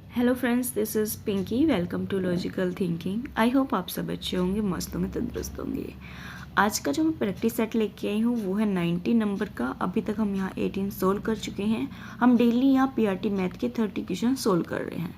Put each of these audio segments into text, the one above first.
Hello friends, this is Pinky. Welcome to logical thinking. I hope आप सब अच्छे होंगे, मस्त होंगे, तंदुरुस्त होंगे। आज का जो मैं प्रैक्टिस सेट लेके आई हूँ वो है 90 नंबर का। अभी तक हम यहाँ 18 सोल्व कर चुके हैं। हम डेली यहाँ पीआरटी मैथ के 30 क्वेश्चन सोल्व कर रहे हैं।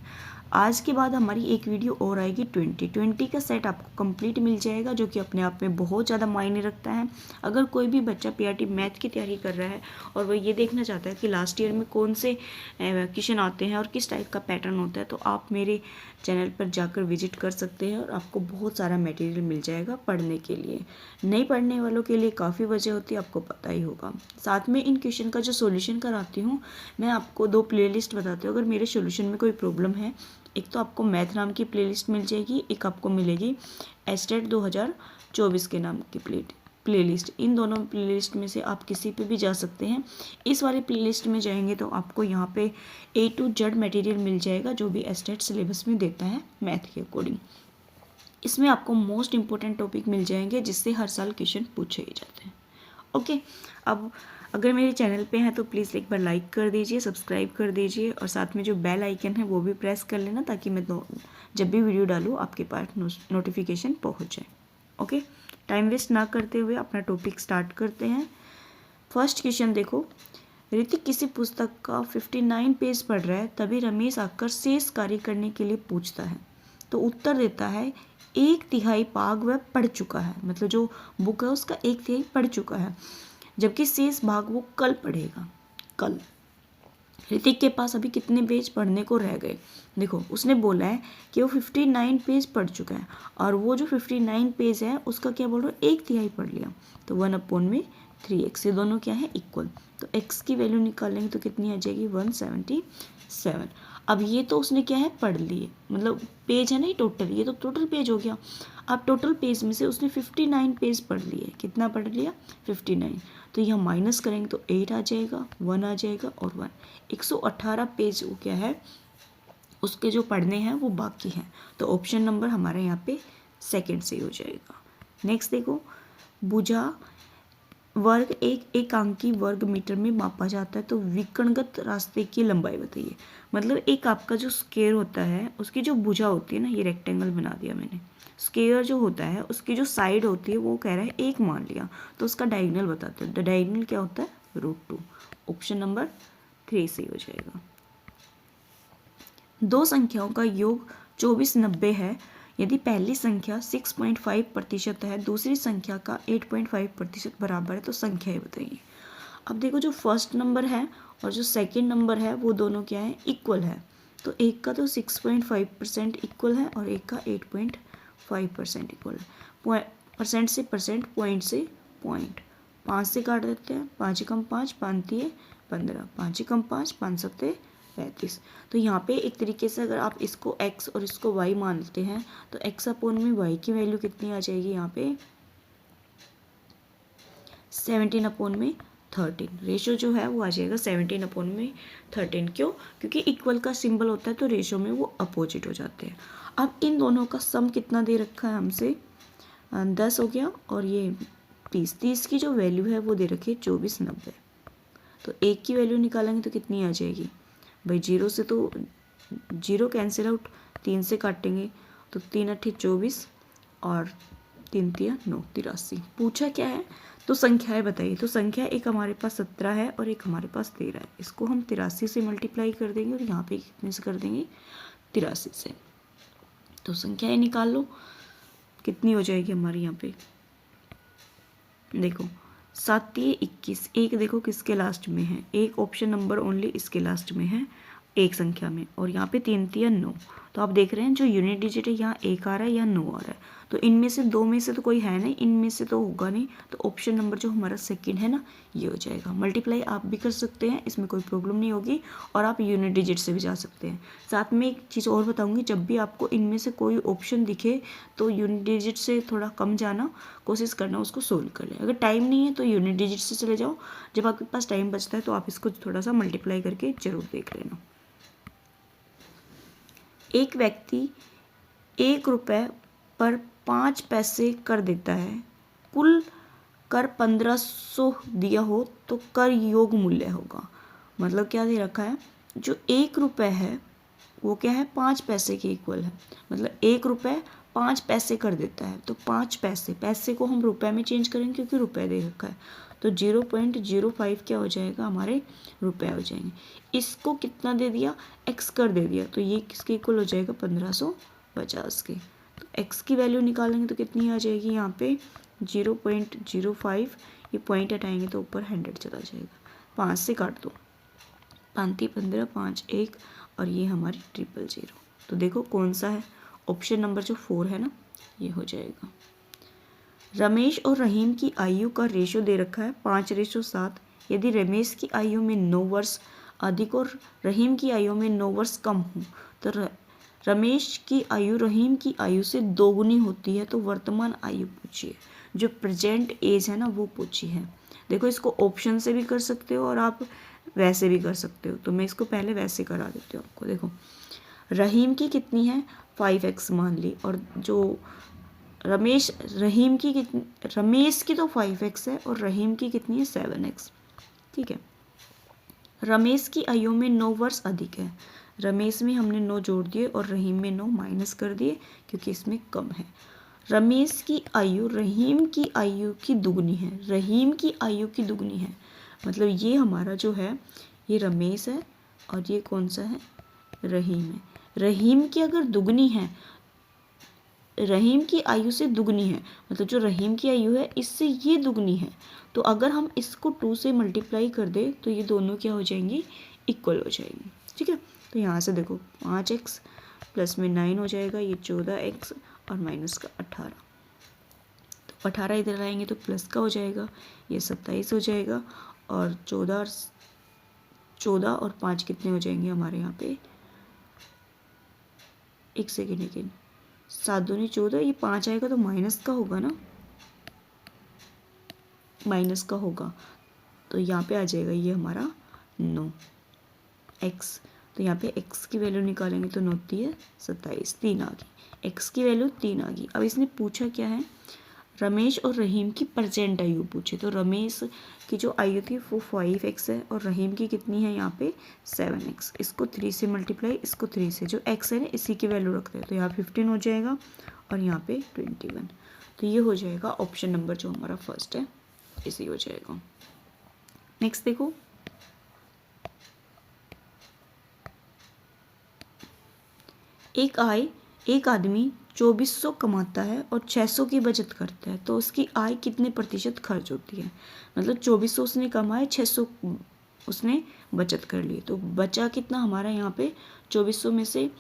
आज के बाद हमारी एक वीडियो और आएगी 20 का सेट आपको कंप्लीट मिल जाएगा, जो कि अपने आप में बहुत ज़्यादा मायने रखता है। अगर कोई भी बच्चा पीआरटी मैथ की तैयारी कर रहा है और वो ये देखना चाहता है कि लास्ट ईयर में कौन से क्वेश्चन आते हैं और किस टाइप का पैटर्न होता है, तो आप मेरे चैनल पर जाकर विजिट कर सकते हैं और आपको बहुत सारा मटेरियल मिल जाएगा पढ़ने के लिए। नहीं पढ़ने वालों के लिए काफ़ी वजह होती है, आपको पता ही होगा। साथ में इन क्वेश्चन का जो सॉल्यूशन कराती हूँ, मैं आपको 2 प्लेलिस्ट बताती हूँ। अगर मेरे सॉल्यूशन में कोई प्रॉब्लम है, एक तो आपको मैथ नाम की प्लेलिस्ट मिल जाएगी, एक आपको मिलेगी एस्टेट 2024 के नाम की प्लेलिस्ट। इन दोनों प्लेलिस्ट में से आप किसी पे भी जा सकते हैं। इस वाली प्लेलिस्ट में जाएंगे तो आपको यहाँ पे A to Z मटेरियल मिल जाएगा, जो भी एस्टेट सिलेबस में देता है मैथ के अकॉर्डिंग। इसमें आपको मोस्ट इंपॉर्टेंट टॉपिक मिल जाएंगे जिससे हर साल क्वेश्चन पूछे ही जाते हैं। ओके, अब अगर मेरे चैनल पे हैं तो प्लीज़ एक बार लाइक कर दीजिए, सब्सक्राइब कर दीजिए और साथ में जो बेल आइकन है वो भी प्रेस कर लेना, ताकि मैं जब भी वीडियो डालूँ आपके पास नोटिफिकेशन पहुँच जाए। ओके, टाइम वेस्ट ना करते हुए अपना टॉपिक स्टार्ट करते हैं। फर्स्ट क्वेश्चन देखो। ऋतिक किसी पुस्तक का 59 पेज पढ़ रहा है, तभी रमेश आकर शेष कार्य करने के लिए पूछता है। तो उत्तर देता है 1/3 भाग वह पढ़ चुका है। मतलब जो बुक है उसका 1/3 पढ़ चुका है, जबकि शेष भाग वो कल पढ़ेगा। कल ऋतिक के पास अभी कितने पेज पढ़ने को रह गए? देखो, उसने बोला है कि वो 59 पेज पढ़ चुका है और वो जो 59 पेज है उसका क्या बोल रहा है, 1/3 पढ़ लिया। तो 1/3x, ये दोनों क्या है, इक्वल। तो x की वैल्यू निकालेंगे तो कितनी आ जाएगी, 177। अब ये तो उसने क्या है, पढ़ लिए, मतलब पेज है ना, टोटल, ये तो टोटल पेज हो गया। अब टोटल पेज में से उसने 59 पेज पढ़ लिए। कितना पढ़ लिया, 59। तो यहाँ माइनस करेंगे तो 8 आ जाएगा, 1 आ जाएगा और 1। 118 पेज वो क्या है, उसके जो पढ़ने हैं वो बाकी हैं। तो ऑप्शन नंबर हमारे यहाँ पे सेकंड से ही हो जाएगा। नेक्स्ट देखो, भुजा वर्ग एक अंकी वर्ग मीटर में मापा जाता है, तो विकर्णगत रास्ते की लंबाई बताइए। मतलब एक आपका जो स्क्वायर होता है उसकी जो भुजा होती है ना, ये रेक्टेंगल बना दिया मैंने। स्क्वायर जो होता है उसकी जो साइड होती है वो कह रहा है 1 मान लिया, तो उसका डायगोनल बताते हैं। डायगोनल क्या होता है, √2। ऑप्शन नंबर 3 से हो जाएगा। दो संख्याओं का योग 2490 है। यदि पहली संख्या 6.5% है, दूसरी संख्या का 8.5% बराबर है, तो संख्याएं बताइए। अब देखो, जो फर्स्ट नंबर है और जो सेकंड नंबर है वो दोनों क्या है, इक्वल है। तो एक का तो 6.5% इक्वल है और एक का 8.5% इक्वल है। परसेंट से परसेंट, पॉइंट से पॉइंट, 5 से काट देते हैं। 5 कम 5, 5 15, 5 कम 5, 5 7 35। तो यहाँ पे एक तरीके से अगर आप इसको x और इसको y मानते हैं तो x अपॉन में y की वैल्यू कितनी आ जाएगी, यहाँ पे 17 अपॉन में 13। रेशो जो है वो आ जाएगा 17 अपॉन में 13। क्यों? क्योंकि इक्वल का सिंबल होता है तो रेशो में वो अपोजिट हो जाते हैं। अब इन दोनों का सम कितना दे रखा है हमसे, 10 हो गया और ये 30 की जो वैल्यू है वो दे रखी है 2490। तो एक की वैल्यू निकालेंगे तो कितनी आ जाएगी भाई, 0 से तो 0 कैंसिल आउट, 3 से काटेंगे तो 3 8 24 और 3 3 9 83। पूछा क्या है, तो संख्याएं बताइए। तो संख्या एक हमारे पास 17 है और एक हमारे पास 13 है। इसको हम 83 से मल्टीप्लाई कर देंगे और यहाँ पे कितने से कर देंगे, 83 से। तो संख्याएं निकाल लो, कितनी हो जाएगी हमारी यहाँ पे, देखो 7 21। एक देखो किसके लास्ट में है, एक ऑप्शन नंबर ओनली इसके लास्ट में है, एक संख्या में। और यहाँ पे 3 3 9। तो आप देख रहे हैं जो यूनिट डिजिट है यहाँ 1 आ रहा है या 9 आ रहा है। तो इनमें से दो में से तो कोई है नहीं, इनमें से तो होगा नहीं। तो ऑप्शन नंबर जो हमारा सेकंड है ना, ये हो जाएगा। मल्टीप्लाई आप भी कर सकते हैं, इसमें कोई प्रॉब्लम नहीं होगी। और आप यूनिट डिजिट से भी जा सकते हैं। साथ में एक चीज़ और बताऊंगी, जब भी आपको इनमें से कोई ऑप्शन दिखे तो यूनिट डिजिट से थोड़ा कम जाना, कोशिश करना उसको सोल्व कर ले। अगर टाइम नहीं है तो यूनिट डिजिट से चले जाओ। जब आपके पास टाइम बचता है तो आप इसको थोड़ा सा मल्टीप्लाई करके जरूर देख लेना। एक व्यक्ति 1 रुपये पर 5 पैसे कर देता है, कुल कर 1500 दिया हो तो कर योग मूल्य होगा। मतलब क्या दे रखा है, जो 1 रुपये है वो क्या है 5 पैसे के इक्वल है, मतलब 1 रुपये 5 पैसे कर देता है। तो 5 पैसे, पैसे को हम रुपए में चेंज करेंगे क्योंकि रुपए दे रखा है, तो 0.05 क्या हो जाएगा हमारे रुपए हो जाएंगे। इसको कितना दे दिया, x कर दे दिया, तो ये किसके इक्वल हो जाएगा 1550 के। तो x की वैल्यू निकालेंगे तो कितनी आ जाएगी यहाँ पे 0.05, ये पॉइंट हटाएंगे तो ऊपर 100 चला जाएगा। 5 से काट दो, 5 15 5 1 और ये हमारी 000। तो देखो कौन सा है, ऑप्शन नंबर जो 4 है ना, ये हो जाएगा। रमेश और रहीम की आयु का रेशो दे रखा है 5:7। यदि रमेश की आयु में 9 वर्ष अधिक और रहीम की आयु में 9 वर्ष कम हो तो रमेश की आयु रहीम की आयु से दोगुनी होती है, तो वर्तमान आयु पूछिए, जो प्रेजेंट एज है ना वो पूछी है। देखो इसको ऑप्शन से भी कर सकते हो और आप वैसे भी कर सकते हो, तो मैं इसको पहले वैसे करा देती हूँ आपको। देखो रहीम की कितनी है 5x मान ली, और जो रमेश की तो 5x है और रहीम की कितनी है 7x। ठीक है, रमेश की आयु में 9 वर्ष अधिक है, रमेश में हमने 9 जोड़ दिए और रहीम में 9 माइनस कर दिए क्योंकि इसमें कम है। रमेश की आयु रहीम की आयु की दुगनी है, रहीम की आयु की दुगनी है, मतलब ये हमारा जो है ये रमेश है और ये कौन सा है रहीम है। रहीम की अगर दुगनी है, रहीम की आयु से दुगनी है, मतलब जो रहीम की आयु है इससे ये दुगनी है, तो अगर हम इसको 2 से मल्टीप्लाई कर दे तो ये दोनों क्या हो जाएंगी इक्वल हो जाएंगी। ठीक है, तो यहाँ से देखो 5x प्लस में 9 हो जाएगा, ये 14x और माइनस का 18, तो 18 इधर लाएंगे तो प्लस का हो जाएगा, ये 27 हो जाएगा, और 14 और 5 कितने हो जाएंगे हमारे यहाँ पे, 1 सेकेंड लेकिन 7 दूनी 14, ये 5 आएगा तो माइनस का होगा ना, माइनस का होगा, तो यहाँ पे आ जाएगा ये हमारा 9x। तो यहाँ पे x की वैल्यू निकालेंगे तो 9 है 27, 3 आ गई, x की वैल्यू 3 आ गई। अब इसने पूछा क्या है, रमेश और रहीम की प्रेजेंट आयु पूछे, तो रमेश की जो आयु थी वो 5x है और रहीम की कितनी है यहाँ पे 7x। इसको 3 से मल्टीप्लाई, इसको 3 से, जो x है ना इसी की वैल्यू रखते हैं, तो यहाँ 15 हो जाएगा और यहाँ पे 21। तो ये हो जाएगा ऑप्शन नंबर जो हमारा फर्स्ट है, इसी हो जाएगा। नेक्स्ट देखो, एक आदमी 2400 कमाता है और 600 की बचत करता है, तो उसकी आय कितने प्रतिशत खर्च होती है। मतलब 2400 उसने कमाए, 600 उसने बचत कर ली, तो बचा कितना हमारा यहाँ पे 2400 में से,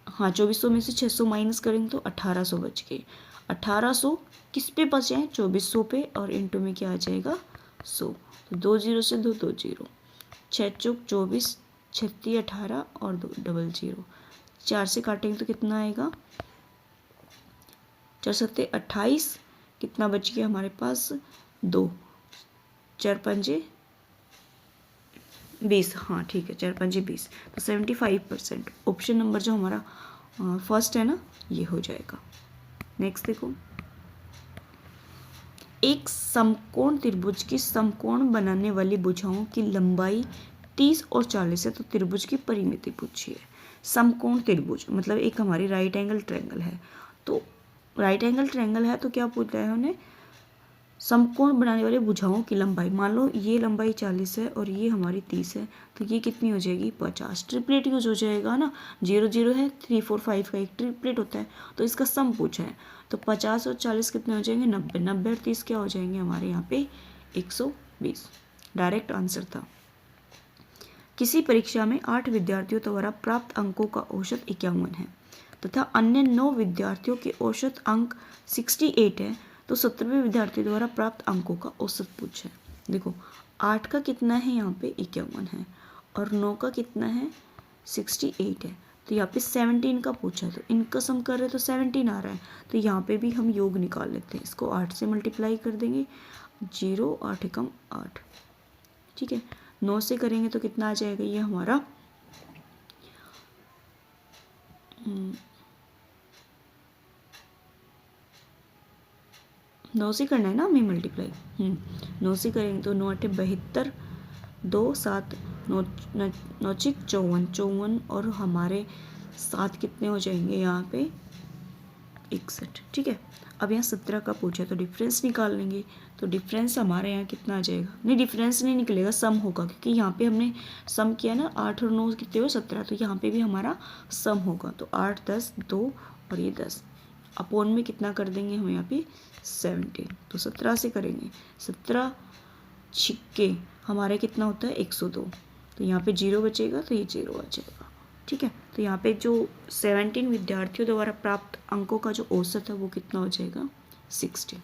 हाँ 2400 में से 600 माइनस करेंगे तो 1800 बच गए। 1800 किस पे बचे हैं 2400 पे, और इंटू में क्या आ जाएगा 100, तो 2 0 से 2 2 0, 6 चौक 24, 36 18 और 2 डबल 0, 4 से काटेंगे तो कितना आएगा 4 7 28, कितना बच गया हमारे पास 2, 4 पंजे 20, हाँ ठीक है 4 पंजे 20, तो 75%। ऑप्शन नंबर जो हमारा फर्स्ट है ना ये हो जाएगा। नेक्स्ट देखो, एक समकोण त्रिभुज की समकोण बनाने वाली भुजाओं की लंबाई 30 और 40 है, तो त्रिभुज की परिमिति पूछिए। समकोण त्रिभुज मतलब एक हमारी राइट एंगल ट्रायंगल है, तो राइट एंगल ट्रायंगल है तो क्या पूछा है उन्हें, समकोण बनाने वाले भुजाओं की लंबाई। मान लो ये लंबाई 40 है और ये हमारी 30 है, तो ये कितनी हो जाएगी 50। ट्रिपलेट यूज हो जाएगा ना, 0 0 है, 3 4 5 का एक ट्रिपलेट होता है, तो इसका सम पूछा है, तो 50 और 40 कितने हो जाएंगे 90, 90 और 30 क्या हो जाएंगे हमारे यहाँ पे 120। डायरेक्ट आंसर था। किसी परीक्षा में 8 विद्यार्थियों द्वारा प्राप्त अंकों का औसत 51 है तथा अन्य 9 विद्यार्थियों के औसत अंक 68 है, तो 17वें विद्यार्थी द्वारा प्राप्त अंकों का औसत पूछा है। देखो 8 का कितना है यहाँ पे 51 है और 9 का कितना है 68 है, तो यहाँ पे 17 का पूछा है, तो इनका सम कर रहे हैं तो 17 आ रहा है, तो यहाँ पे भी हम योग निकाल लेते हैं। इसको 8 से मल्टीप्लाई कर देंगे, 0 8 एकम 8, ठीक है। 9 से करेंगे तो कितना आ जाएगा ये हमारा 9 से करना है ना हमें मल्टीप्लाई, 9 से करेंगे तो 9 8 72, 2 7 नौचिक 54 और हमारे 7 कितने हो जाएंगे यहाँ पे 61। ठीक है, अब यहाँ 17 का पूछा तो डिफरेंस निकाल लेंगे। तो डिफरेंस हमारे यहाँ कितना आ जाएगा, नहीं डिफरेंस नहीं निकलेगा, सम होगा, क्योंकि यहाँ पे हमने सम किया ना, 8 और 9 कितने हो 17, तो यहाँ पे भी हमारा सम होगा। तो 8 10 2 और ये 10 अपोन में कितना कर देंगे हम यहाँ पे 17, तो 17 से करेंगे। 17 छिक्के हमारे कितना होता है 102, तो यहाँ पे 0 बचेगा तो ये 0 आ जाएगा। ठीक है, तो यहाँ पे जो 17 विद्यार्थियों द्वारा प्राप्त अंकों का जो औसत है वो कितना हो जाएगा 60।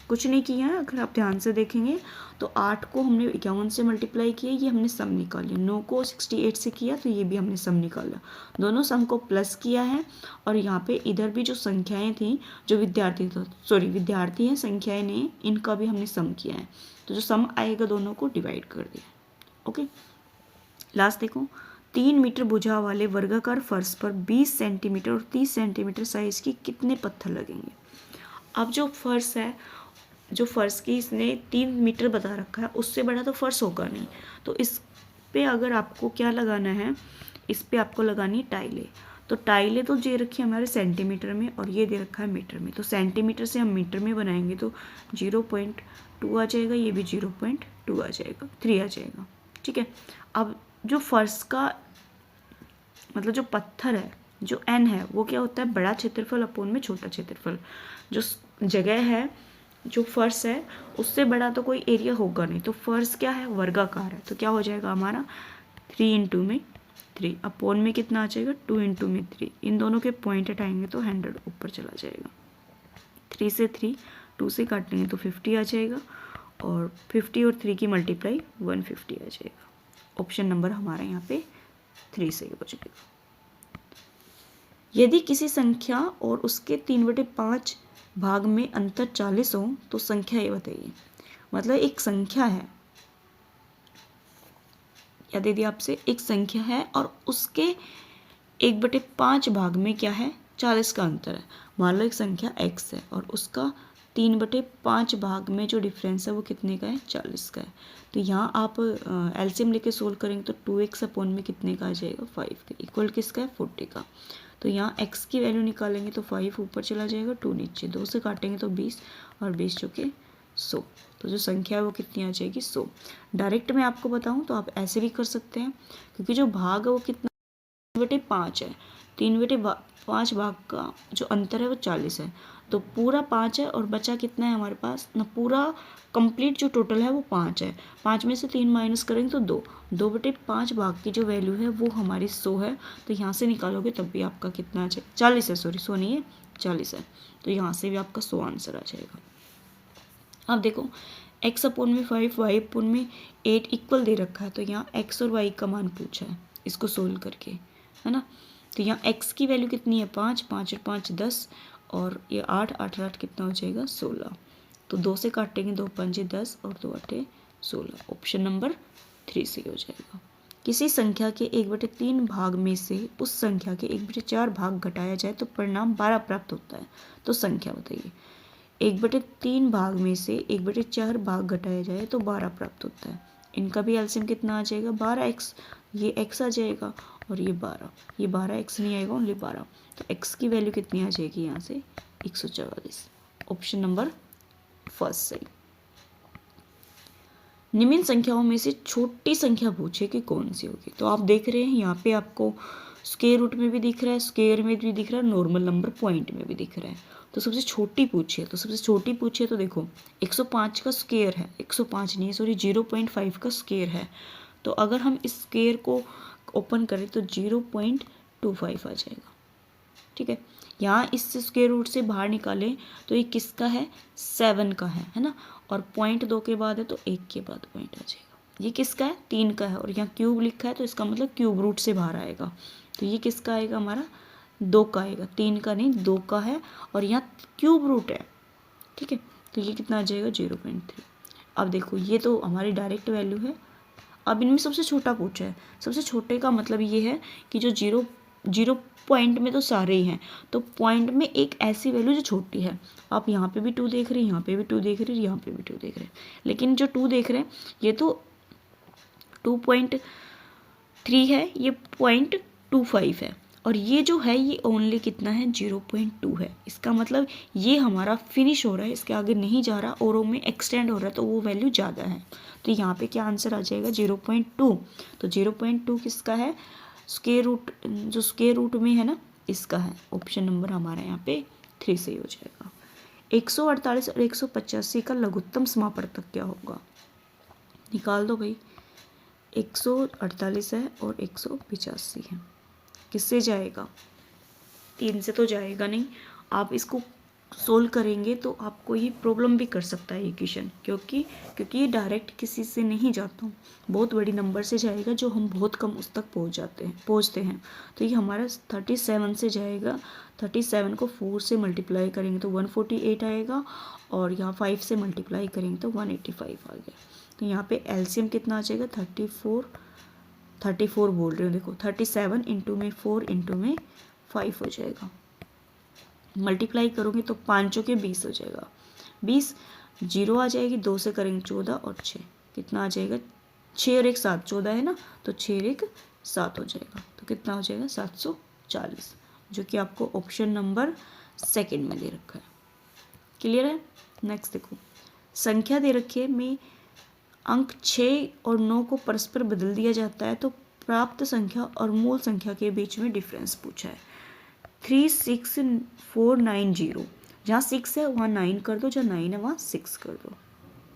कुछ नहीं किया है, अगर आप ध्यान से देखेंगे तो 8 को हमने 51 से मल्टीप्लाई किया, ये हमने सम निकाल 9 को 68 से किया तो ये भी हमने सम निकाला, दोनों सम को प्लस किया है। और यहाँ पे इधर भी जो संख्याएं थी, जो विद्यार्थी हैं संख्याएं ने, इनका भी हमने सम किया है, तो जो सम आएगा दोनों को डिवाइड कर दिया। ओके, लास्ट देखो, 3 मीटर भुजा वाले वर्गाकार फर्श पर 20 सेंटीमीटर और 30 सेंटीमीटर साइज की कितने पत्थर लगेंगे। अब जो फर्श है, जो फर्श की इसने 3 मीटर बता रखा है, उससे बड़ा तो फर्श होगा नहीं, तो इस पे अगर आपको क्या लगाना है, इस पे आपको लगानी है टाइलें। तो टाइलें तो दे रखी है हमारे सेंटीमीटर में और ये दे रखा है मीटर में, तो सेंटीमीटर से हम मीटर में बनाएंगे तो 0.2 आ जाएगा, ये भी 0.2 आ जाएगा, 3 आ जाएगा। ठीक है, अब जो फर्श का मतलब जो पत्थर है, जो n है, वो क्या होता है बड़ा क्षेत्रफल अपोन में छोटा क्षेत्रफल। जो जगह है, जो फर्श है, उससे बड़ा तो कोई एरिया होगा नहीं, तो फर्श क्या है वर्गाकार है, तो क्या हो जाएगा हमारा 3 × में 3 अपोन में कितना आ जाएगा 2 × में 3, इन दोनों के पॉइंट हटाएंगे तो 100 ऊपर चला जाएगा। 3 से 3 2 से काटेंगे तो 50 आ जाएगा, और 50 और 3 की मल्टीप्लाई 150 आ जाएगा। ऑप्शन नंबर हमारा यहाँ पे 3 सही हो जाएगा। यदि किसी संख्या और उसके 3/5 भाग में अंतर 40 हो तो संख्या ये बताइए। मतलब एक संख्या है, क्या दे दिया आपसे, एक संख्या है और उसके 1/5 भाग में क्या है 40 का अंतर है। मान लो एक संख्या x है और उसका 3/5 भाग में जो डिफरेंस है वो कितने का है 40 का है। तो यहाँ आप एलसीएम लेके सोल्व करेंगे तो 2x अपोन में कितने का आ जाएगा 5 का, इक्वल किसका है 40 का। तो यहाँ x की वैल्यू निकालेंगे तो 5 ऊपर चला जाएगा, 2 नीचे, 2 से काटेंगे तो 20 और 20 चुके 100, तो जो संख्या है वो कितनी आ जाएगी 100। डायरेक्ट मैं आपको बताऊँ तो आप ऐसे भी कर सकते हैं, क्योंकि जो भाग है वो कितना 3/5 है, 3/5 भाग का जो अंतर है वो 40 है, तो पूरा 5 है और बचा कितना है हमारे पास ना, पूरा कंप्लीट जो टोटल है वो 5 है, 5 में से 3 माइनस करेंगे तो 2, 2/5 भाग की जो वैल्यू है वो हमारी 100 है। तो यहाँ से निकालोगे तब भी आपका कितना आ जाएगा 40 है, सॉरी 100 नहीं है 40 है, तो यहाँ से भी आपका 100 आंसर आ जाएगा। अब देखो x अपोन में 5 y अपोन में 8 इक्वल दे रखा है, तो यहाँ x और y का मान पूछा है, इसको सोल्व करके, है ना। तो यहाँ x की वैल्यू कितनी है 5, 5 और 5 10, और ये 8, 8 और 8 कितना हो जाएगा 16, तो 2 से काटेंगे 2 5 10 और 2 8 16, ऑप्शन नंबर 3 सही हो जाएगा। किसी संख्या के 1/3 भाग में से उस संख्या के 1/4 भाग घटाया जाए तो परिणाम 12 प्राप्त होता है, तो संख्या बताइए। 1/3 भाग में से 1/4 भाग घटाया जाए तो 12 प्राप्त होता है, इनका भी एलसीएम कितना आ जाएगा 12x, ये x आ जाएगा और ये 12, ये 12x नहीं आएगा ओनली 12, तो x की वैल्यू कितनी आ जाएगी यहाँ से 144, ऑप्शन नंबर फर्स्ट सही। निम्न संख्याओं में से छोटी संख्या पूछे कि कौन सी होगी, तो आप देख रहे हैं यहाँ पे आपको स्क्वायर रूट में भी दिख रहा है, स्क्वायर में भी दिख रहा है, नॉर्मल नंबर पॉइंट में भी दिख रहा है, तो सबसे छोटी पूछिए, तो सबसे छोटी पूछिए तो देखो 105 का स्क्वायर है, 105 नहीं सॉरी 0.5 का स्क्वायर है, तो अगर हम इस स्क्वायर को ओपन करें तो 0.25 आ जाएगा। ठीक है, यहाँ इस स्क्वायर रूट से बाहर निकालें तो ये किसका है 7 का है ना, और 0.2 के बाद है तो 1 के बाद पॉइंट आ जाएगा। ये किसका है 3 का है, और यहाँ क्यूब लिखा है तो इसका मतलब क्यूब रूट से बाहर आएगा, तो ये किसका आएगा हमारा 2 का आएगा, 3 का नहीं 2 का है, और यहाँ क्यूब रूट है। ठीक है, तो ये कितना आ जाएगा 0.3। अब देखो ये तो हमारी डायरेक्ट वैल्यू है, अब इनमें सबसे छोटा पूछा है, सबसे छोटे का मतलब ये है कि जो जीरो पॉइंट में तो सारे ही हैं, तो पॉइंट में एक ऐसी वैल्यू जो छोटी है, आप यहाँ पे भी 2 देख रहे हैं, यहाँ पे भी 2 देख रहे हैं, यहाँ पे भी 2 देख रहे हैं, लेकिन जो 2 देख रहे हैं ये तो 2 पॉइंट 3 है, ये 0.25 है, और ये जो है ये ओनली कितना है 0.2 है। इसका मतलब ये हमारा फिनिश हो रहा है, इसके आगे नहीं जा रहा, औरों में एक्सटेंड हो रहा है, तो वो वैल्यू ज़्यादा है। तो यहाँ पे क्या आंसर आ जाएगा 0.2। तो 0.2 किसका है, स्क्वायर रूट, जो स्क्वायर रूट में है ना, इसका है। ऑप्शन नंबर हमारा यहाँ पे 3 सही हो जाएगा। 148 और 185 का लघुत्तम समापवर्तक क्या होगा, निकाल दो भाई। 148 है और 185 है, किससे जाएगा, 3 से तो जाएगा नहीं। आप इसको सोल्व करेंगे तो आपको ये प्रॉब्लम भी कर सकता है ये क्वेश्चन, क्योंकि ये डायरेक्ट किसी से नहीं जाता, बहुत बड़ी नंबर से जाएगा, जो हम बहुत कम उस तक पहुँचते हैं। तो ये हमारा 37 से जाएगा। 37 को 4 से मल्टीप्लाई करेंगे तो 148 आएगा, और यहाँ 5 से मल्टीप्लाई करेंगे तो 185 आ गया। तो यहाँ पे एलसीएम कितना आ जाएगा 34 बोल रही हूँ, देखो 37 इंटू में 4 इंटू में 5 हो जाएगा। मल्टीप्लाई करोगे तो 5 के 20 हो जाएगा। 20 जीरो आ जाएगी, 2 से करेंगे 14 और 6 कितना आ जाएगा, 6 और 1 7, 14 है ना, तो 6 और 1 7 हो जाएगा। तो कितना हो जाएगा 740, जो कि आपको ऑप्शन नंबर सेकंड में दे रखा है। क्लियर है। नेक्स्ट देखो, संख्या दे रखी है में अंक 6 और 9 को परस्पर बदल दिया जाता है तो प्राप्त संख्या और मूल संख्या के बीच में डिफरेंस पूछा है। 36490, जहाँ 6 है वहाँ 9 कर दो, जहाँ 9 है वहाँ 6 कर दो,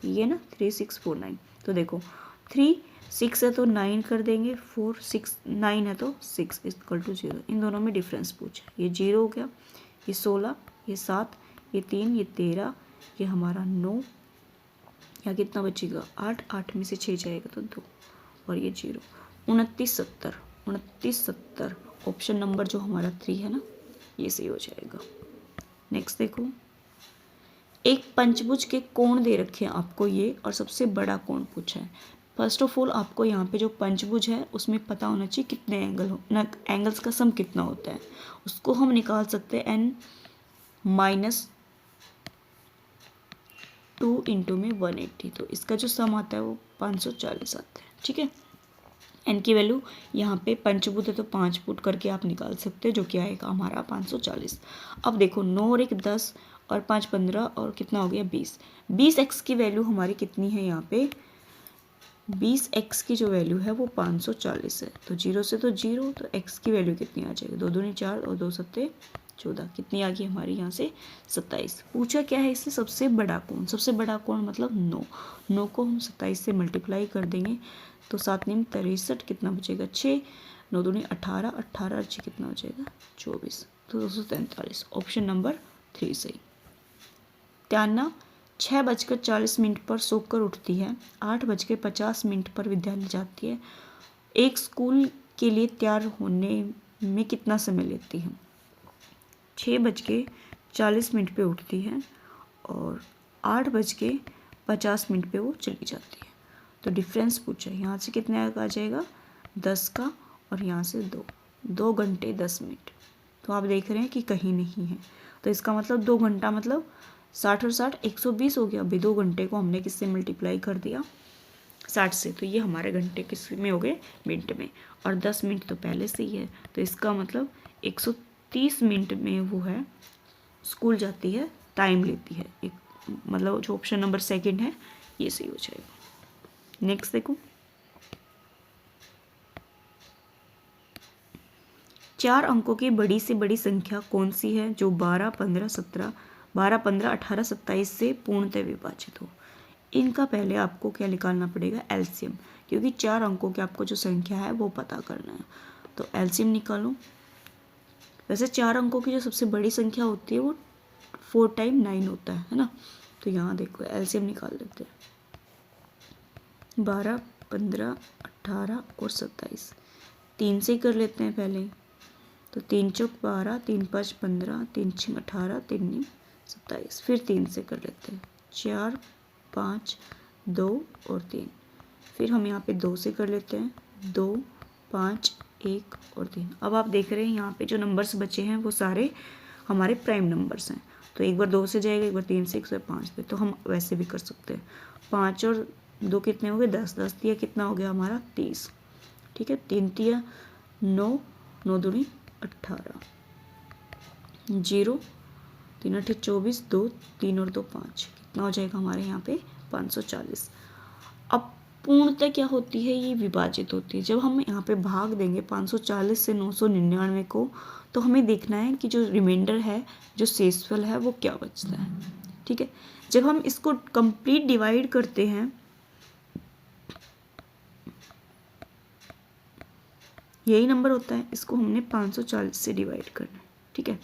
ये ना 3649। तो देखो 3 6 है तो 9 कर देंगे, 4 6 9 है तो 6 इक्वल टू 0। इन दोनों में डिफरेंस पूछा, ये 0 हो गया, ये 16, ये 7, ये 3, ये 13, ये हमारा 9, यहाँ कितना बचेगा 8, 8 में से 6 जाएगा तो 2, और ये 0। 2970 ऑप्शन नंबर जो हमारा 3 है ना, ये सही हो जाएगा। नेक्स्ट देखो, एक पंचभुज के कोण दे रखे हैं आपको ये, और सबसे बड़ा कोण पूछा है। फर्स्ट ऑफ ऑल आपको यहाँ पे जो पंचभुज है उसमें पता होना चाहिए कितने एंगल हो ना, एंगल्स का सम कितना होता है, उसको हम निकाल सकते हैं n-2 इंटू में 180। तो इसका जो सम आता है वो 540 आता है। ठीक है, एन की वैल्यू यहाँ पे पंचभुज है तो 5 पुट करके आप निकाल सकते हैं, जो कि आएगा हमारा 540। अब देखो 9 और 1 10 और 5 15 और कितना हो गया 20। 20x की वैल्यू हमारी कितनी है यहाँ पे, 20x की जो वैल्यू है वो 540 है। तो 0 से तो 0, तो x की वैल्यू कितनी आ जाएगी, 2 दूनी 4 और 2 सत्ते 14, कितनी आ गई हमारी यहाँ से 27। पूछा क्या है इससे, सबसे बड़ा कोण। सबसे बड़ा कोण मतलब 9 को हम 27 से मल्टीप्लाई कर देंगे तो 7 9 63, कितना बचेगा 6, 9 दूनी 18, 18 और 6 कितना हो जाएगा 24, तो 243 ऑप्शन नंबर 3 सही। त्याना 6:40 पर सोकर उठती है, 8:50 पर विद्यालय जाती है, एक स्कूल के लिए तैयार होने में कितना समय लेती है। 6:40 पे उठती है और 8:50 पे वो चली जाती है। तो डिफरेंस पूछा है, यहाँ से कितने आ जाएगा 10 का, और यहाँ से 2 घंटे 10 मिनट। तो आप देख रहे हैं कि कहीं नहीं है, तो इसका मतलब 2 घंटा मतलब 60 और 60 120 हो गया। अभी 2 घंटे को हमने किससे मल्टीप्लाई कर दिया 60 से, तो ये हमारे घंटे किस में हो गए मिनट में, और 10 मिनट तो पहले से ही है, तो इसका मतलब 130 मिनट में वो है स्कूल जाती है, टाइम लेती है। एक मतलब जो ऑप्शन नंबर सेकंड है ये सही हो जाएगा। नेक्स्ट देखो, 4 अंकों की बड़ी से बड़ी संख्या कौन सी है जो 12 15 18 27 से पूर्णतः विभाजित हो। इनका पहले आपको क्या निकालना पड़ेगा एलसीएम, क्योंकि 4 अंकों की आपको जो संख्या है वो पता करना है। तो एलसीएम निकालो। वैसे 4 अंकों की जो सबसे बड़ी संख्या होती है वो 4 टाइम 9 होता है ना। तो यहाँ देखो एलसीएम निकाल लेते हैं, 12 15 18 और 27 3 से कर लेते हैं पहले। तो 3 चौक 12, 3 5 15, 3 6 18, 3 9 27, फिर 3 से कर लेते हैं 4 5 2 और 3, फिर हम यहाँ पे 2 से कर लेते हैं 2 5 1 और 3। अब आप देख रहे हैं यहाँ पे जो नंबर्स बचे हैं वो सारे हमारे प्राइम नंबर्स हैं, तो एक बार 2 से जाएगा, एक बार 3 से, एक बार 5 पे, तो हम वैसे भी कर सकते हैं। 5 और 2 कितने हो गए 10, 10 दिया कितना हो गया हमारा 30। ठीक है, 3 तिया 9, 9 दूनी 18, 0, 3 8 24, 2 3 और 2 5, कितना हो जाएगा हमारे यहाँ पे 540। अब पूर्णतः क्या होती है, ये विभाजित होती है। जब हम यहाँ पे भाग देंगे 540 से 999 को, तो हमें देखना है कि जो रिमाइंडर है, जो शेषफल है, वो क्या बचता है। ठीक है, जब हम इसको कंप्लीट डिवाइड करते हैं, यही नंबर होता है, इसको हमने 540 से डिवाइड करना है। ठीक है,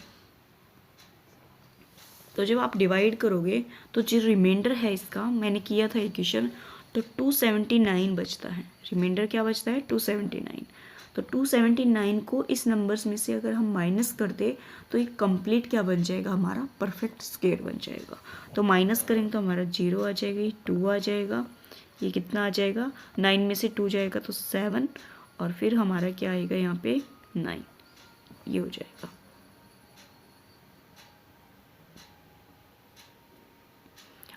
तो जब आप डिवाइड करोगे तो जो रिमाइंडर है इसका, मैंने किया था इक्वेशन, तो 279 बचता है। रिमाइंडर क्या बचता है, 279। तो 279 को इस नंबर्स में से अगर हम माइनस कर दे तो एक कंप्लीट क्या बन जाएगा, हमारा परफेक्ट स्क्वायर बन जाएगा। तो माइनस करेंगे तो हमारा 0 आ जाएगा, 2 आ जाएगा, ये कितना आ जाएगा, 9 में से 2 जाएगा तो 7, और फिर हमारा क्या आएगा यहाँ पे 9, ये हो जाएगा।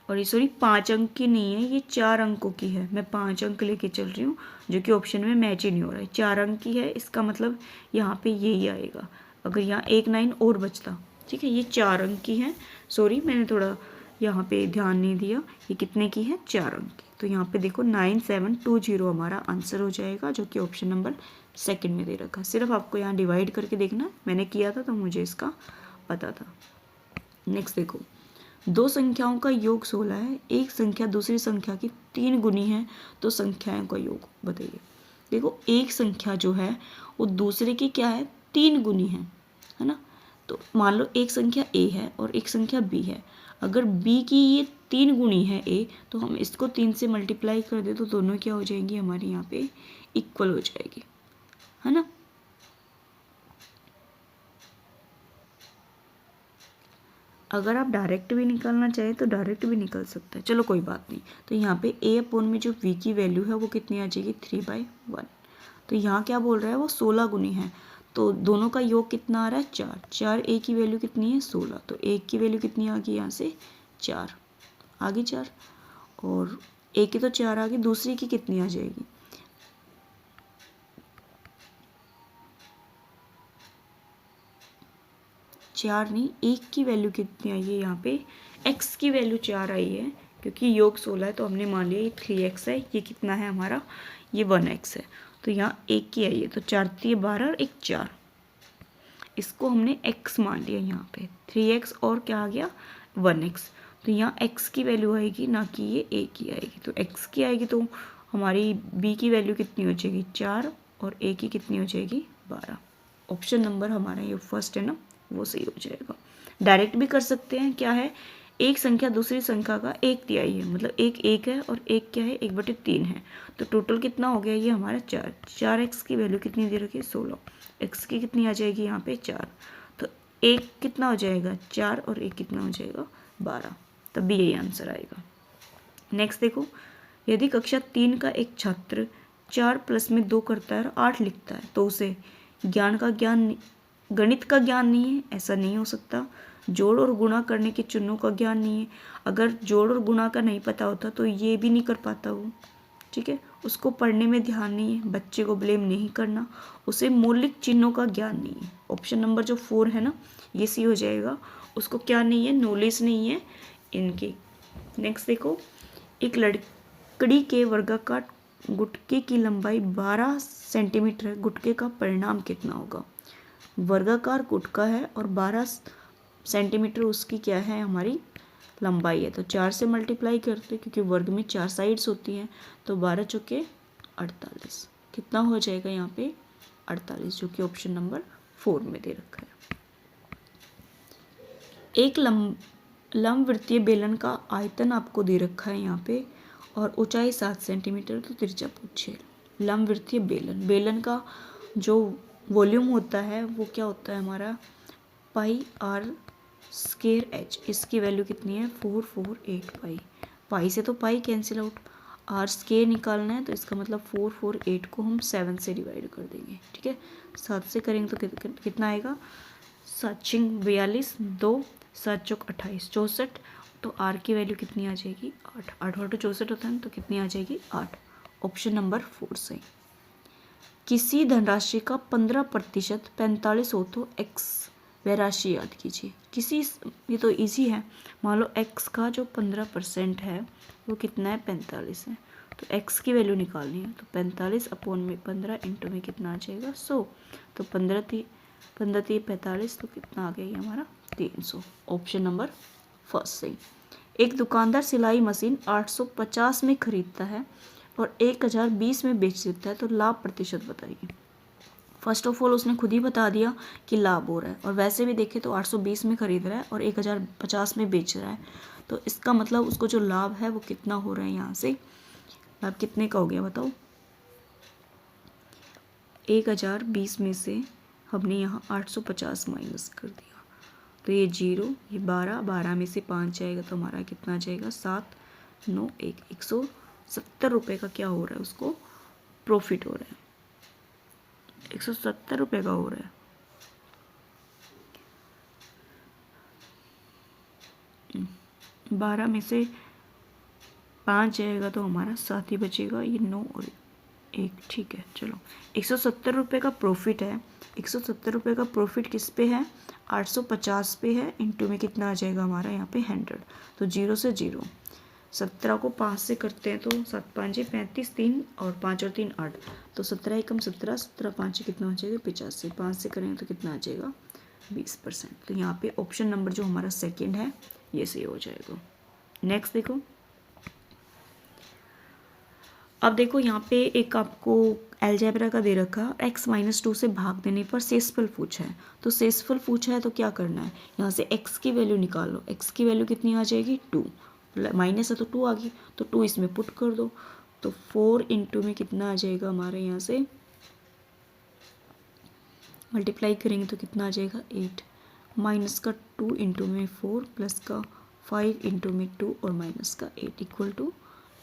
और ये सॉरी 5 अंक की नहीं है, ये 4 अंकों की है। मैं 5 अंक लेके चल रही हूँ, जो कि ऑप्शन में मैच ही नहीं हो रहा है। 4 अंक की है, इसका मतलब यहाँ पे यही आएगा। अगर यहाँ एक 9 और बचता, ठीक है, ये 4 अंक की है। सॉरी, मैंने थोड़ा यहाँ पे ध्यान नहीं दिया। ये कितने की है, 4 अंक की। तो यहाँ पे देखो 9720 हमारा आंसर हो जाएगा, जो कि ऑप्शन नंबर सेकेंड में दे रखा है। सिर्फ आपको यहाँ डिवाइड करके देखना, मैंने किया था तो मुझे इसका पता था। नेक्स्ट देखो, दो संख्याओं का योग 16 है, एक संख्या दूसरी संख्या की 3 गुनी है, तो संख्याओं का योग बताइए। देखो, एक संख्या जो है वो दूसरे की क्या है, 3 गुनी है ना। तो मान लो एक संख्या a है और एक संख्या b है। अगर b की ये 3 गुनी है a, तो हम इसको 3 से मल्टीप्लाई कर दे तो दोनों क्या हो जाएंगी, हमारे यहाँ पे इक्वल हो जाएगी, है ना। अगर आप डायरेक्ट भी निकालना चाहें तो डायरेक्ट भी निकल सकता है, चलो कोई बात नहीं। तो यहाँ पे a अपॉन में जो v की वैल्यू है वो कितनी आ जाएगी, 3/1। तो यहाँ क्या बोल रहा है, वो 16 गुनी है, तो दोनों का योग कितना आ रहा है, 4। 4 a की वैल्यू कितनी है, 16, तो एक की वैल्यू कितनी आ गई यहाँ से, 4 आ गई, 4, और a की तो 4 आ गई, दूसरी की कितनी आ जाएगी, 4 नहीं, एक की वैल्यू कितनी आई है यहाँ पे, x की वैल्यू 4 आई है, क्योंकि योग 16 है तो हमने मान लिया ये 3x है, ये कितना है हमारा, ये 1x है, तो यहाँ एक की आई है, तो 4 3 12 और 1 4, इसको हमने x मान लिया यहाँ पे, 3x और क्या आ गया 1x, तो यहाँ x की वैल्यू आएगी, ना कि ये a की आएगी। तो x की आएगी तो हमारी b की वैल्यू कितनी हो जाएगी, 4, और a की कितनी हो जाएगी, 12। ऑप्शन नंबर हमारा ये फर्स्ट है ना, वो सही हो जाएगा। डायरेक्ट भी कर सकते हैं, क्या है, एक संख्या दूसरी संख्या का 1/3 है, मतलब एक है और एक क्या है, 1/3 है, तो टोटल कितना हो गया ये हमारा 4। 4x की वैल्यू कितनी दे रखी है, 16, x की कितनी आ जाएगी यहाँ पे 4, तो एक कितना हो जाएगा 4 और एक कितना हो जाएगा 12, तब भी यही आंसर आएगा। नेक्स्ट देखो, यदि कक्षा 3 का एक छात्र 4 प्लस में 2 करता है और 8 लिखता है, तो उसे गणित का ज्ञान नहीं है, ऐसा नहीं हो सकता। जोड़ और गुणा करने के चिन्हों का ज्ञान नहीं है, अगर जोड़ और गुणा का नहीं पता होता तो ये भी नहीं कर पाता वो, ठीक है। उसको पढ़ने में ध्यान नहीं है, बच्चे को ब्लेम नहीं करना, उसे मौलिक चिन्हों का ज्ञान नहीं है। ऑप्शन नंबर जो 4 है ना, ये सी हो जाएगा, उसको क्या नहीं है, नॉलेज नहीं है इनकी। नेक्स्ट देखो, एक लकड़ी के वर्गाकार गुटके की लंबाई 12 सेंटीमीटर है, गुटके का परिणाम कितना होगा। वर्गाकार गुटका है और 12 सेंटीमीटर उसकी क्या है, हमारी लंबाई है, तो 4 से मल्टीप्लाई करते हैं क्योंकि वर्ग में 4 साइड्स होती हैं, तो 12 चौके 48, कितना हो जाएगा यहाँ पे 48, जो कि ऑप्शन नंबर 4 में दे रखा है। एक लंबवृत्तीय बेलन का आयतन आपको दे रखा है यहाँ पे, और ऊंचाई 7 सेंटीमीटर, तो तिरछा पूछे। लंबवृत्तीय बेलन का जो वॉल्यूम होता है वो क्या होता है हमारा, πr²h, इसकी वैल्यू कितनी है 448 पाई। पाई से तो पाई कैंसिल आउट, r² निकालना है, तो इसका मतलब 448 को हम 7 से डिवाइड कर देंगे, ठीक है। 7 से करेंगे तो कितना आएगा, 7 6 42, 2 7 चौक 28 64, तो r की वैल्यू कितनी आ जाएगी 8। 8 64 होता है तो कितनी आ जाएगी 8, ऑप्शन नंबर 4 सही। किसी धनराशि का 15% 45 हो तो x वह राशि याद कीजिए। ये तो इजी है। मान लो x का जो 15% है वो कितना है, 45 है। तो x की वैल्यू निकालनी है, तो 45/15 इंटू में कितना आ जाएगा, 100। तो 15 3 45, तो कितना आ गया ये हमारा 300। ऑप्शन नंबर फर्स्ट सही। एक दुकानदार सिलाई मशीन 850 में खरीदता है और 1020 में बेच देता है, तो लाभ प्रतिशत बताइए। फर्स्ट ऑफ ऑल उसने खुद ही बता दिया कि लाभ हो रहा है, और वैसे भी देखें तो 820 में खरीद रहा है और 1050 में बेच रहा है, तो इसका मतलब उसको जो लाभ है वो कितना हो रहा है। यहाँ से लाभ कितने का हो गया बताओ। 1020 में से हमने यहाँ 850 माइनस कर दिया, तो ये 0, ये 12 में से 5 जाएगा तो हमारा कितना जाएगा, 7 9 1 170 रुपये का क्या हो रहा है, उसको प्रॉफिट हो रहा है। 170 रुपये का हो रहा है। 12 में से 5 जाएगा तो हमारा 7 ही बचेगा, ये 9 और 1, ठीक है। चलो 170 रुपये का प्रॉफिट है। 170 रुपये का प्रॉफिट किस पे है, 850 पे है, इंटू में कितना आ जाएगा हमारा यहाँ पे 100, तो 0 से 0। 17 को 5 से करते हैं तो 7 5 35, 3 और 5 और 3 8, तो 17 एकम 17, 17 5 कितना हो जाएगा 85। 5 से करेंगे तो कितना आ जाएगा 20%। तो यहाँ पे ऑप्शन नंबर जो हमारा सेकंड है ये सही हो जाएगा। नेक्स्ट देखो, अब देखो यहाँ पे एक आपको अलजेब्रा का दे रखा, x-2 से भाग देने पर शेषफल पूछा है। तो शेषफल पूछा है तो क्या करना है, यहाँ से x की वैल्यू निकाल लो। x की वैल्यू कितनी आ जाएगी, 2, माइनस है तो 2 आ गई, तो 2 इसमें पुट कर दो, तो 4 इंटू में कितना आ जाएगा हमारे यहाँ से, मल्टीप्लाई करेंगे तो कितना आ जाएगा 8, माइनस का 2 इंटू में 4, प्लस का 5 इंटू में 2 और माइनस का 8 इक्वल टू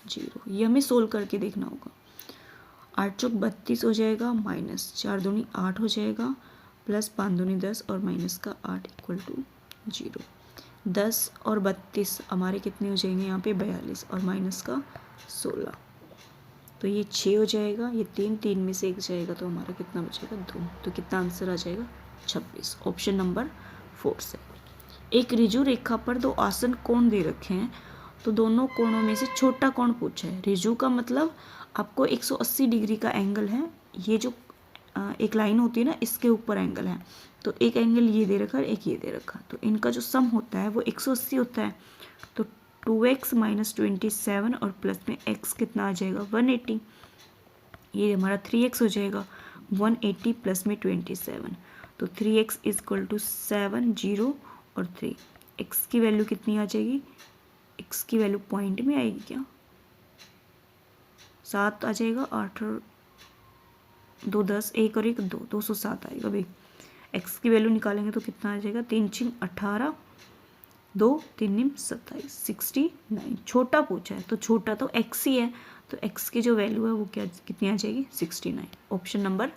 0। ये हमें सोल्व करके देखना होगा। 8 चौक 32 हो जाएगा, माइनस 4 दूनी 8 हो जाएगा, प्लस 5 दूनी 10 और माइनस का 8 इक्वल टू 0। 10 और 32 हमारे कितने हो जाएंगे यहाँ पे 42 और माइनस का 16, तो ये 6 हो जाएगा, ये 3 में से 1 जाएगा तो हमारा कितना बचेगा 2, तो कितना आंसर आ जाएगा 26। ऑप्शन नंबर 4 से। एक रिजु रेखा पर 2 आसन कोण दे रखे हैं, तो दोनों कोणों में से छोटा कोण पूछा है। रिजु का मतलब आपको 180 डिग्री का एंगल है, ये जो एक लाइन होती है ना इसके ऊपर एंगल है, तो एक एंगल ये दे रखा है, एक ये दे रखा, तो इनका जो सम होता है वो 180 होता है। तो 2x - 27 और प्लस में x कितना आ जाएगा 180, ये हमारा 3x हो जाएगा। 180 प्लस में 27, तो 3x = 7 0 और 3, x की वैल्यू कितनी आ जाएगी, x की वैल्यू पॉइंट में आएगी क्या, 7 आ जाएगा, 8 और 2 10, 1 और 1 2, 207 आएगा भाई। x की वैल्यू निकालेंगे तो कितना आ जाएगा, 3 6 18, 2 3 9 27, 69। छोटा पूछा है तो छोटा तो x ही है, तो x की जो वैल्यू है वो क्या कितनी आ जाएगी 69। ऑप्शन नंबर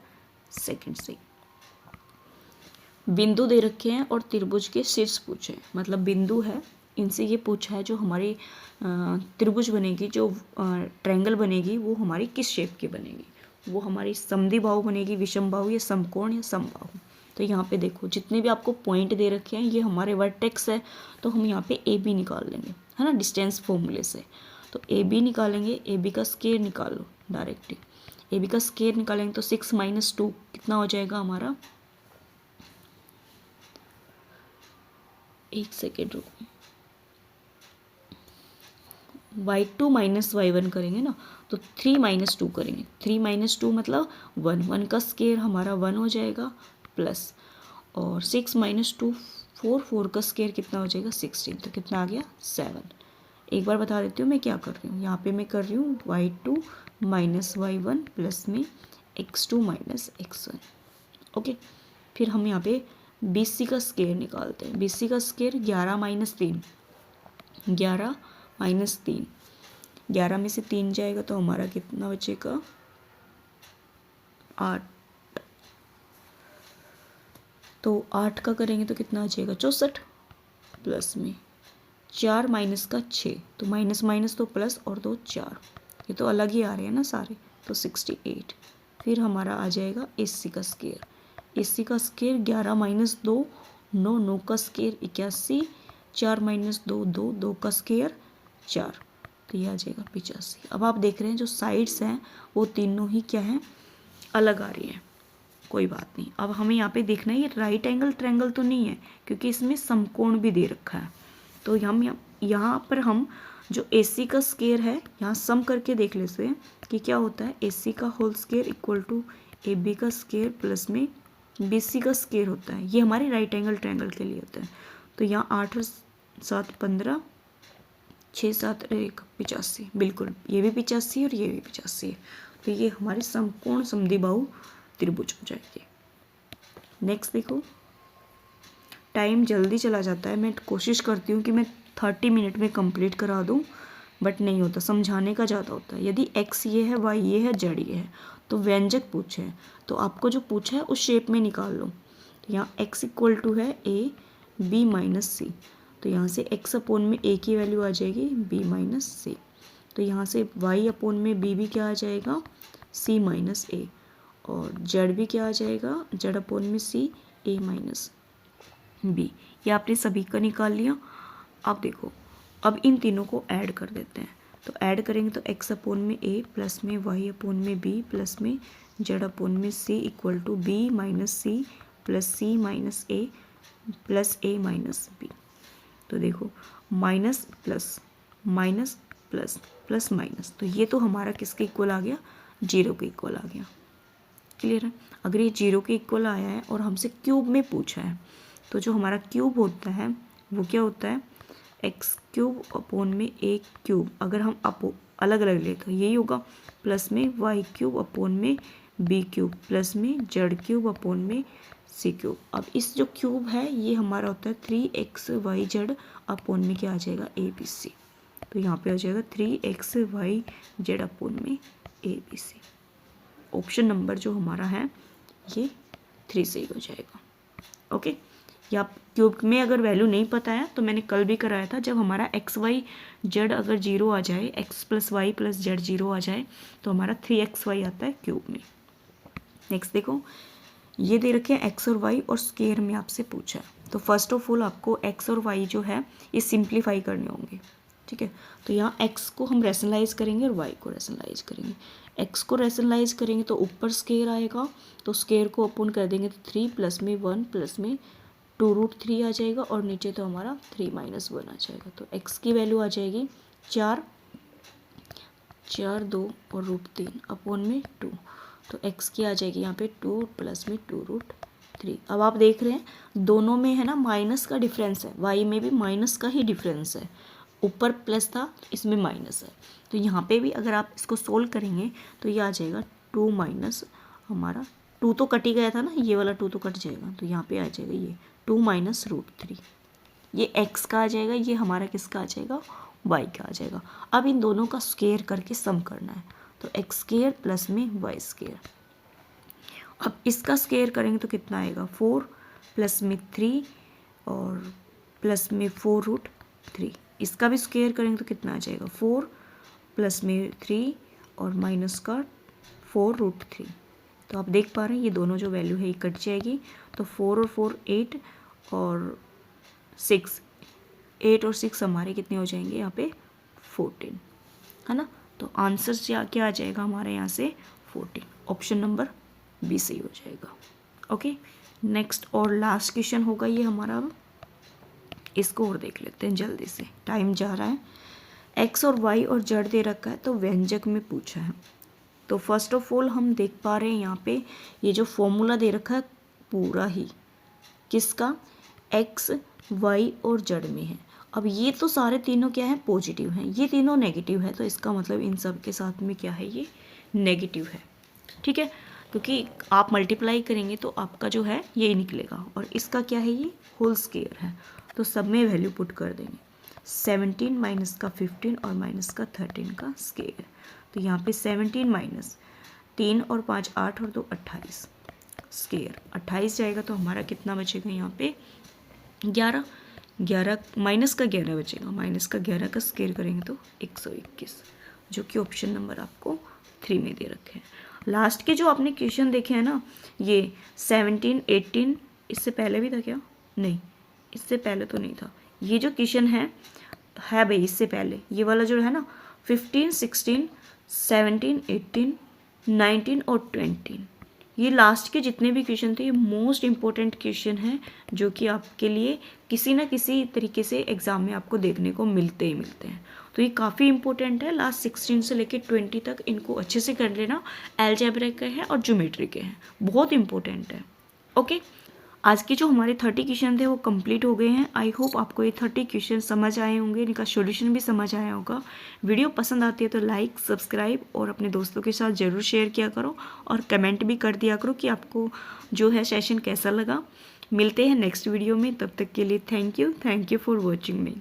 सेकंड सही। बिंदु दे रखे हैं और त्रिभुज के शीर्ष पूछे, मतलब बिंदु है, इनसे ये पूछा है जो हमारी त्रिभुज बनेगी, जो ट्रायंगल बनेगी वो हमारी किस शेप की बनेगी, वो हमारी समद्विबाहु बनेगी, विषमबाहु या समकोण या समबाहु। तो यहाँ पे देखो जितने भी आपको पॉइंट दे रखे हैं ये हमारे वर्टेक्स है, तो हम यहाँ पे ए बी निकाल लेंगे, है ना, डिस्टेंस फॉर्मूले से। तो ए बी निकालेंगे, ए बी का स्क्वायर निकाल लो डायरेक्टली। ए बी का स्क्वायर निकालेंगे तो 6 - 2 कितना हो जाएगा हमारा, एक सेकेंड रुको, y2 - y1 करेंगे ना, तो 3 - 2 करेंगे। 3 - 2 मतलब 1, 1 का स्क्वायर हमारा 1 हो जाएगा, प्लस और 6 - 2 4, 4 का स्क्वायर कितना हो जाएगा 16, तो कितना आ गया 7। एक बार बता देती हूँ मैं क्या कर रही हूँ, यहाँ पे मैं कर रही हूँ y2 - y1 प्लस में x2 - x1। ओके, फिर हम यहाँ पे BC का स्क्वायर निकालते हैं। BC का स्क्वायर 11 - 3, 11 - 3, 11 में से 3 जाएगा तो हमारा कितना बचेगा 8, तो 8 का करेंगे तो कितना आ जाएगा 64, प्लस में 4 माइनस का 6, तो माइनस माइनस तो प्लस और 2 4, ये तो अलग ही आ रहे हैं ना सारे, तो 68। फिर हमारा आ जाएगा 80 का स्क्वायर, 80 का स्क्वायर 11 माइनस 2 9, 9 का स्क्वायर 81, 4 माइनस 2 2, 2 का स्क्वायर 4, तो ये आ जाएगा 85। अब आप देख रहे हैं जो साइड्स हैं वो तीनों ही क्या हैं, अलग आ रही है, कोई बात नहीं। अब हमें यहाँ पे देखना है ये राइट एंगल ट्रायंगल तो नहीं है, क्योंकि इसमें समकोण भी दे रखा है। तो हम यहाँ पर हम जो AC का स्क्वायर है यहाँ सम करके देख लेते हैं कि क्या होता है। AC का whole square equal to AB का स्क्वायर प्लस में BC का स्क्वायर होता है। ये हमारे राइट एंगल ट्रायंगल के लिए होता है। तो यहाँ 8 और 7 15, 6 7 1 85, बिल्कुल ये भी 85 और ये भी 85 है। तो ये हमारे समकोण समद्विबाहु त्रिभुज हो जाएगी। नेक्स्ट देखो, टाइम जल्दी चला जाता है, मैं कोशिश करती हूँ कि मैं 30 मिनट में कंप्लीट करा दूँ, बट नहीं होता, समझाने का ज़्यादा होता है। यदि x ये है, y ये है, z ये है, तो व्यंजक पूछे हैं तो आपको जो पूछा है उस शेप में निकाल लो। तो यहाँ x इक्वल टू है a b माइनस सी, तो यहाँ से x अपोन में a की वैल्यू आ जाएगी b माइनस सी, तो यहाँ से y अपोन में b भी क्या आ जाएगा c माइनस a, और z भी क्या आ जाएगा z अपोन में c a माइनस b। ये आपने सभी का निकाल लिया। अब देखो, अब इन तीनों को ऐड कर देते हैं, तो ऐड करेंगे तो x अपोन में a प्लस में y अपोन में b प्लस में z अपोन में c equal to b minus c plus c minus a plus a minus b। तो देखो minus plus minus plus plus minus, तो ये तो हमारा किसके इक्वल आ गया, 0 के इक्वल आ गया। क्लियर है। अगर ये 0 के इक्वल आया है और हमसे क्यूब में पूछा है, तो जो हमारा क्यूब होता है वो क्या होता है, एक्स क्यूब अपोन में ए क्यूब। अगर हम अलग अलग ले तो यही होगा, प्लस में वाई क्यूब अपोन में बी क्यूब प्लस में जेड क्यूब अपोन में सी क्यूब। अब इस जो क्यूब है ये हमारा होता है 3xyz अपोन में क्या आ जाएगा ABC। तो यहाँ पे आ जाएगा 3xyz अपोन में ABC। ऑप्शन नंबर जो हमारा है ये 3 सही हो जाएगा। ओके, या क्यूब में अगर वैल्यू नहीं पता है तो मैंने कल भी कराया था, जब हमारा xyz अगर 0 आ जाए, x plus y plus z 0 आ जाए तो हमारा 3xy आता है क्यूब में। नेक्स्ट देखो, ये दे रखे हैं x और y और स्क्वायर में आपसे पूछा है। तो फर्स्ट ऑफ ऑल आपको x और y जो है ये सिंप्लीफाई करने होंगे, ठीक है। तो यहाँ x को हम रैशनलाइज करेंगे और y को रैशनलाइज करेंगे। x को रैशनलाइज करेंगे तो ऊपर स्क्वायर आएगा, तो स्क्वायर को अपन कर देंगे तो 3 प्लस में 1 प्लस में 2√3 आ जाएगा, और नीचे तो हमारा 3 माइनस 1 आ जाएगा। तो x की वैल्यू आ जाएगी 4 2 और √3 अपोन में 2, तो x की आ जाएगी यहाँ पे 2 प्लस में 2√3। अब आप देख रहे हैं दोनों में है ना माइनस का डिफरेंस है, y में भी माइनस का ही डिफरेंस है, ऊपर प्लस था इसमें माइनस है। तो यहाँ पे भी अगर आप इसको सोल्व करेंगे तो ये आ जाएगा 2 माइनस, हमारा 2 तो कट ही गया था ना, ये वाला 2 तो कट जाएगा, तो यहाँ पे आ जाएगा ये 2 माइनस √3। ये x का आ जाएगा, ये हमारा किसका आ जाएगा, y का आ जाएगा। अब इन दोनों का स्क्वायर करके सम करना है, तो x स्क्वायर प्लस में y स्क्वायर। अब इसका स्क्वायर करेंगे तो कितना आएगा 4 प्लस में 3 और प्लस में 4√3। इसका भी स्क्वायर करेंगे तो कितना आ जाएगा 4 प्लस में 3 और माइनस का 4√3। तो आप देख पा रहे हैं ये दोनों जो वैल्यू है ये कट जाएगी, तो 4 और 4 8 और 6, 8 और 6 हमारे कितने हो जाएंगे यहाँ पे 14, है ना। तो आंसर क्या आ जाएगा हमारे यहाँ से 14, ऑप्शन नंबर बी सही हो जाएगा। ओके, नेक्स्ट और लास्ट क्वेश्चन होगा ये हमारा। अब इसको और देख लेते हैं जल्दी से, टाइम जा रहा है। एक्स और वाई और जेड दे रखा है, तो व्यंजक में पूछा है। तो फर्स्ट ऑफ ऑल हम देख पा रहे हैं यहाँ पे ये जो फॉर्मूला दे रखा है पूरा ही किसका, एक्स वाई और जेड में है। अब ये तो सारे तीनों क्या है पॉजिटिव हैं, ये तीनों नेगेटिव है, तो इसका मतलब इन सब के साथ में क्या है ये नेगेटिव है, ठीक है। क्योंकि आप मल्टीप्लाई करेंगे तो आपका जो है ये निकलेगा, और इसका क्या है ये होल स्क्वायर है, तो सब में वैल्यू पुट कर देंगे। 17 माइनस का 15 और माइनस का 13 का स्क्वायर, तो यहाँ पे 17 माइनस 3 और 5 8 और 2 28 स्क्वायर 28 जाएगा, तो हमारा कितना बचेगा यहाँ पे 11 माइनस का 11 बचेगा, माइनस का 11 का स्क्वायर करेंगे तो 121, जो कि ऑप्शन नंबर आपको 3 में दे रखे हैं। लास्ट के जो आपने क्वेश्चन देखे हैं ना, ये 17, 18, इससे पहले भी था क्या? नहीं, इससे पहले तो नहीं था। ये जो क्वेश्चन है भाई इससे पहले, ये वाला जो है ना 15, 16, 17, 18, 19 और 20, ये लास्ट के जितने भी क्वेश्चन थे ये मोस्ट इम्पोर्टेंट क्वेश्चन हैं जो कि आपके लिए किसी ना किसी तरीके से एग्ज़ाम में आपको देखने को मिलते ही मिलते हैं। तो ये काफ़ी इंपॉर्टेंट है। लास्ट 16 से लेकर 20 तक इनको अच्छे से कर लेना। अलजेब्रा के हैं और ज्योमेट्री के हैं, बहुत इंपॉर्टेंट है। ओके, आज के जो हमारे 30 क्वेश्चन थे वो कंप्लीट हो गए हैं। आई होप आपको ये 30 क्वेश्चन समझ आए होंगे, इनका सॉल्यूशन भी समझ आया होगा। वीडियो पसंद आती है तो लाइक, सब्सक्राइब और अपने दोस्तों के साथ ज़रूर शेयर किया करो और कमेंट भी कर दिया करो कि आपको जो है सेशन कैसा लगा। मिलते हैं नेक्स्ट वीडियो में, तब तक के लिए thank you for watching me.